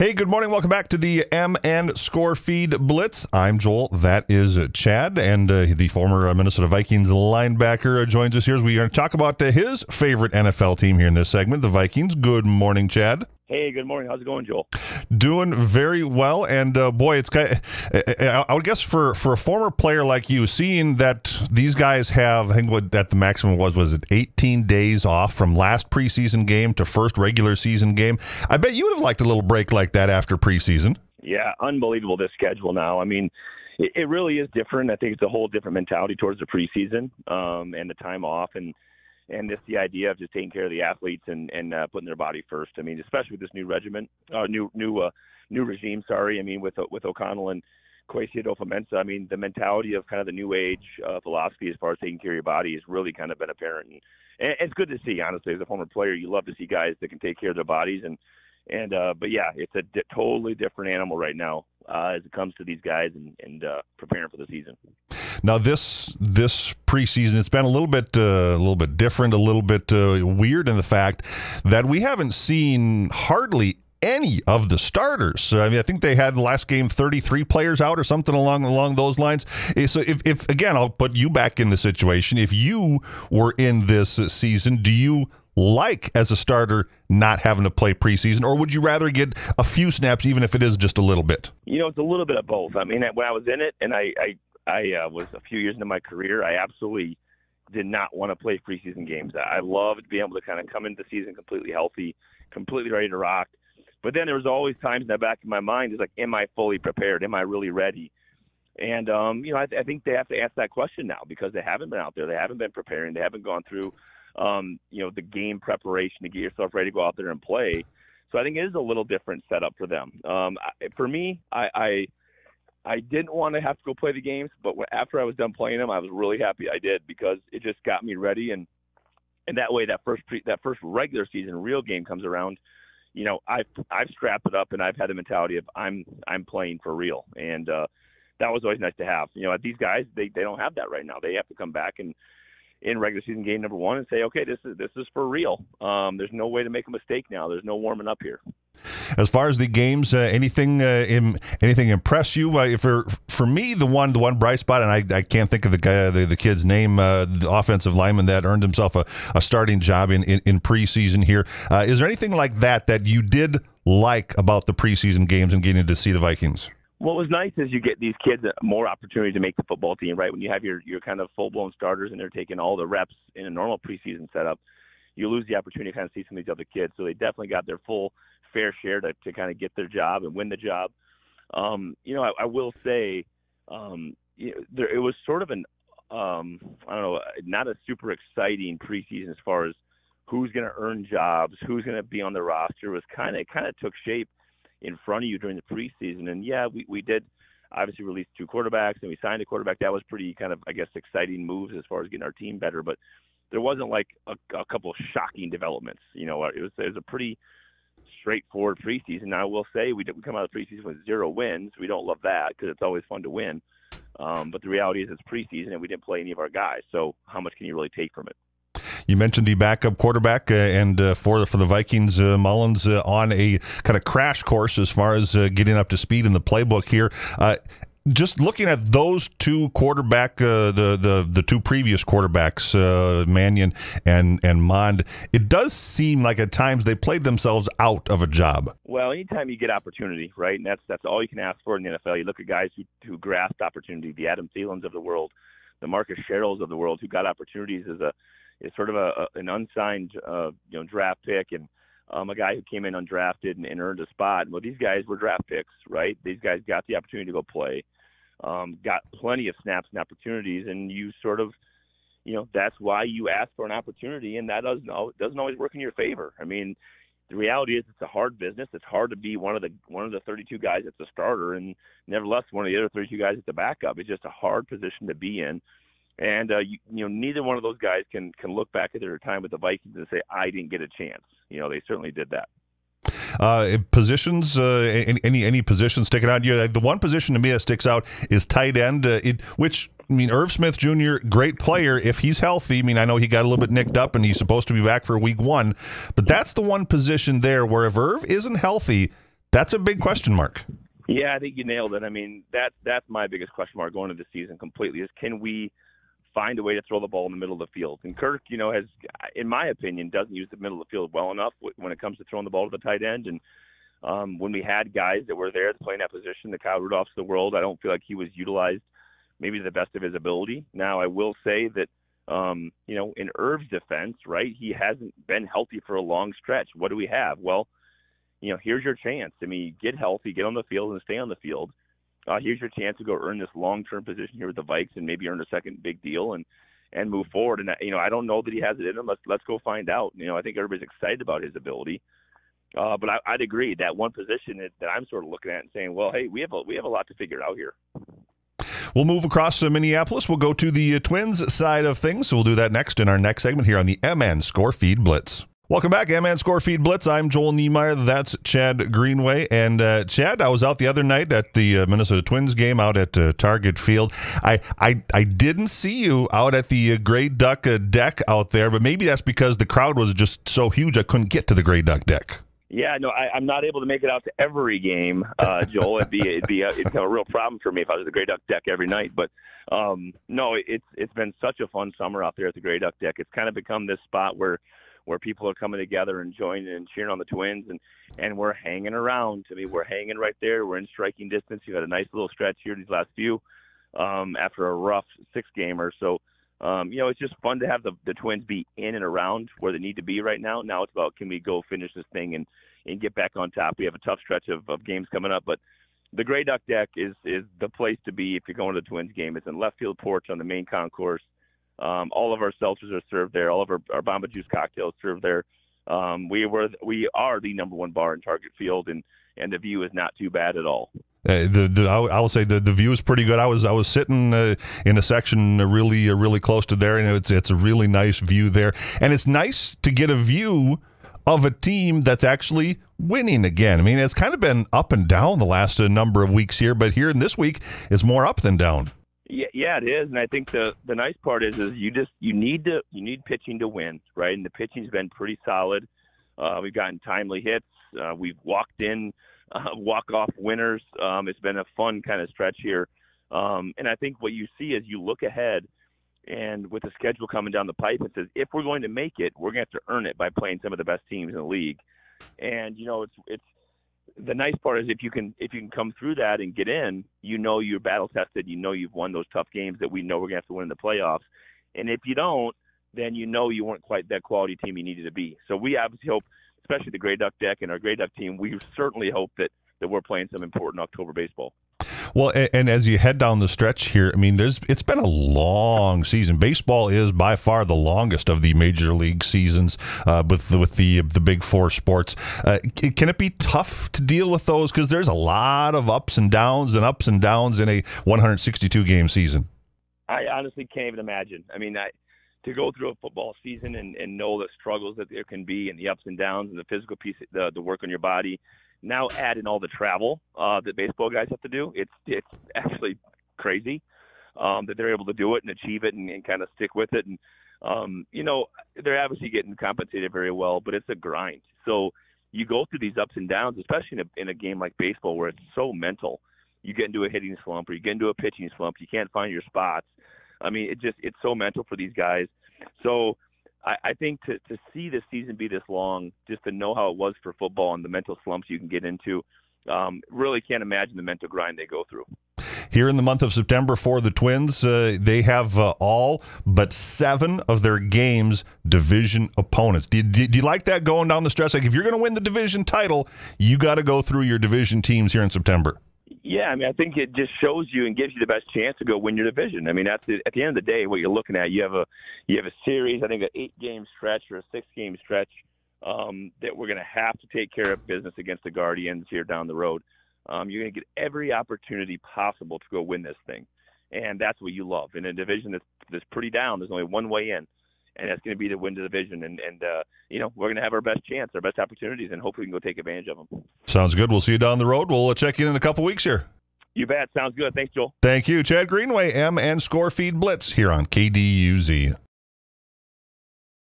Hey, good morning. Welcome back to the M and Scorefeed Blitz. I'm Joel. That is Chad, and the former Minnesota Vikings linebacker joins us here as we are going to talk about his favorite NFL team here in this segment, the Vikings. Good morning, Chad. Hey, good morning. How's it going, Joel? Doing very well, and boy, it's kind of, I would guess for a former player like you, seeing that these guys have, I think what at the maximum was it 18 days off from last preseason game to first regular season game. I bet you would have liked a little break like that after preseason. Yeah, unbelievable, this schedule now. I mean, it really is different. I think it's a whole different mentality towards the preseason and the time off, and just the idea of just taking care of the athletes and putting their body first. I mean, especially with this new regime. Sorry, I mean with O'Connell and Kwesi Adofo-Mensah. I mean, the mentality of kind of the new age philosophy as far as taking care of your body has really kind of been apparent, and it's good to see. Honestly, as a former player, you love to see guys that can take care of their bodies, but yeah, it's a totally different animal right now as it comes to these guys and preparing for the season. Now, this preseason, it's been a little bit different, a little bit weird in the fact that we haven't seen hardly any of the starters. I mean, I think they had the last game 33 players out or something along those lines. So if again, I'll put you back in the situation. If you were in this season, do you like as a starter not having to play preseason, or would you rather get a few snaps even if it is just a little bit? You know, it's a little bit of both. I mean, when I was in it, and I was a few years into my career, I absolutely did not want to play preseason games. I loved being able to kind of come into the season completely healthy, completely ready to rock. But then there was always times in the back of my mind, it's like, am I fully prepared? Am I really ready? And, you know, I think they have to ask that question now because they haven't been out there. They haven't been preparing. They haven't gone through, you know, the game preparation to get yourself ready to go out there and play. So I think it is a little different setup for them. For me, I didn't want to have to go play the games, but after I was done playing them, I was really happy I did because it just got me ready. And that way, that first regular season real game comes around, you know, I've strapped it up and I've had the mentality of I'm playing for real. And that was always nice to have. You know, these guys, they don't have that right now. They have to come back and in regular season game number one and say, okay, this is for real. There's no way to make a mistake now. There's no warming up here. As far as the games, anything impress you? For me, the one bright spot, and I can't think of the kid's name, the offensive lineman that earned himself a starting job in preseason here. Is there anything like that you did like about the preseason games and getting to see the Vikings? What was nice is you get these kids more opportunity to make the football team, right? When you have your kind of full-blown starters and they're taking all the reps in a normal preseason setup, you lose the opportunity to kind of see some of these other kids. So they definitely got their full fair share to kind of get their job and win the job. You know, I will say it was sort of an, I don't know, not a super exciting preseason as far as who's going to earn jobs, who's going to be on the roster. It was kind of took shape in front of you during the preseason. And yeah, we did obviously release 2 quarterbacks and we signed a quarterback. That was pretty kind of, I guess, exciting moves as far as getting our team better, but there wasn't like a couple of shocking developments. You know, it was a pretty straightforward preseason. Now I will say we come out of the preseason with 0 wins. We don't love that because it's always fun to win. But the reality is it's preseason and we didn't play any of our guys. So how much can you really take from it? You mentioned the backup quarterback, and for the Vikings, Mullins on a kind of crash course as far as getting up to speed in the playbook here. Just looking at those two the 2 previous quarterbacks, Mannion and Mond, it does seem like at times they played themselves out of a job. Well, anytime you get opportunity, right, and that's all you can ask for in the NFL. You look at guys who grasped opportunity, the Adam Thielens of the world, the Marcus Sherrills of the world, who got opportunities as sort of an unsigned draft pick and a guy who came in undrafted and earned a spot. Well, these guys were draft picks, right? These guys got the opportunity to go play, got plenty of snaps and opportunities, and you sort of, you know, that's why you ask for an opportunity, and that doesn't always work in your favor. I mean, the reality is it's a hard business. It's hard to be one of the 32 guys that's a starter, and nevertheless one of the other 32 guys that's the backup. It's just a hard position to be in. And, you know, neither one of those guys can look back at their time with the Vikings and say, I didn't get a chance. You know, they certainly did that. Positions, any positions sticking out? The one position to me that sticks out is tight end, which, I mean, Irv Smith Jr., great player if he's healthy. I mean, I know he got a little bit nicked up and he's supposed to be back for week 1, but that's the one position there where if Irv isn't healthy, That's a big question mark. Yeah, I think you nailed it. I mean, that's my biggest question mark going into the season completely is can we find a way to throw the ball in the middle of the field? And Kirk, has, in my opinion, doesn't use the middle of the field well enough when it comes to throwing the ball to the tight end. And when we had guys that were there playing that position, the Kyle Rudolphs of the world, I don't feel like he was utilized maybe to the best of his ability. Now, I will say that, in Irv's defense, right, he hasn't been healthy for a long stretch. What do we have? Well, here's your chance. I mean, get healthy, get on the field, and stay on the field. Here's your chance to go earn this long-term position here with the Vikes and maybe earn a second big deal and move forward. And, I don't know that he has it in him. Let's go find out. I think everybody's excited about his ability. But I'd agree that one position that I'm sort of looking at and saying, well, hey, we have a lot to figure out here. We'll move across Minneapolis. We'll go to the Twins side of things. So we'll do that next in our next segment here on the MN Scorefeed Blitz. Welcome back, MN Scorefeed Blitz. I'm Joel Niemeyer. That's Chad Greenway. And Chad, I was out the other night at the Minnesota Twins game out at Target Field. I didn't see you out at the Grey Duck deck out there, but maybe that's because the crowd was just so huge I couldn't get to the Grey Duck deck. Yeah, no, I'm not able to make it out to every game, Joel. It'd be a real problem for me if I was at the Grey Duck deck every night. But no, it's been such a fun summer out there at the Grey Duck deck. It's kind of become this spot where people are coming together and joining and cheering on the Twins, and we're hanging around. I mean, we're hanging right there. We're in striking distance. You've had a nice little stretch here these last few after a rough 6-gamer. So, it's just fun to have the Twins be in and around where they need to be right now. Now it's about can we go finish this thing and get back on top. We have a tough stretch of games coming up, but the Grey Duck deck is the place to be if you're going to the Twins game. It's in left field porch on the main concourse. All of our seltzers are served there. All of our Bomba Juice cocktails served there. We are the number one bar in Target Field, and the view is not too bad at all. I will say the view is pretty good. I was sitting in a section really close to there, and it's a really nice view there. And it's nice to get a view of a team that's actually winning again. I mean, it's kind of been up and down the last number of weeks here, but here in this week, it's more up than down. Yeah, it is, and I think the nice part is you need pitching to win, right? And the pitching's been pretty solid. We've gotten timely hits. We've walked in walk-off winners. It's been a fun kind of stretch here, and I think what you see as you look ahead, and with the schedule coming down the pipe, it says if we're going to make it, we're going to have to earn it by playing some of the best teams in the league. And it's the nice part is if you can come through that and get in, you're battle tested. You've won those tough games that we know we're gonna have to win in the playoffs. And if you don't, then you weren't quite that quality team you needed to be. So we obviously hope, especially the Grey Duck deck and our Grey Duck team, we certainly hope that we're playing some important October baseball. Well, and as you head down the stretch here, I mean, it's been a long season. Baseball is by far the longest of the major league seasons with the big four sports. Can it be tough to deal with those? Because there's a lot of ups and downs in a 162 game season. I honestly can't even imagine. I mean, to go through a football season and know the struggles that there can be and the ups and downs and the physical piece, the work on your body. Now add in all the travel that baseball guys have to do. It's actually crazy that they're able to do it and achieve it and kind of stick with it. And, they're obviously getting compensated very well, but it's a grind. So you go through these ups and downs, especially in a game like baseball where it's so mental. You get into a hitting slump or you get into a pitching slump. You can't find your spots. I mean, it's so mental for these guys. So I think to see this season be this long, just to know how it was for football and the mental slumps you can get into, really can't imagine the mental grind they go through. Here in the month of September for the Twins, they have all but 7 of their games division opponents. Do you like that going down the stretch? Like if you're going to win the division title, you got to go through your division teams here in September. Yeah, I mean, I think it just shows you and gives you the best chance to go win your division. I mean, at the end of the day, what you're looking at, you have a series, I think an 8-game stretch or a 6-game stretch that we're going to have to take care of business against the Guardians here down the road. You're going to get every opportunity possible to go win this thing, and that's what you love. In a division that's pretty down, there's only one way in, and that's going to be to win the division. And we're going to have our best chance, our best opportunities, and hopefully we can go take advantage of them. Sounds good. We'll see you down the road. We'll check in a couple weeks here. You bet. Sounds good. Thanks, Joel. Thank you. Chad Greenway, MN Scorefeed Blitz here on KDUZ.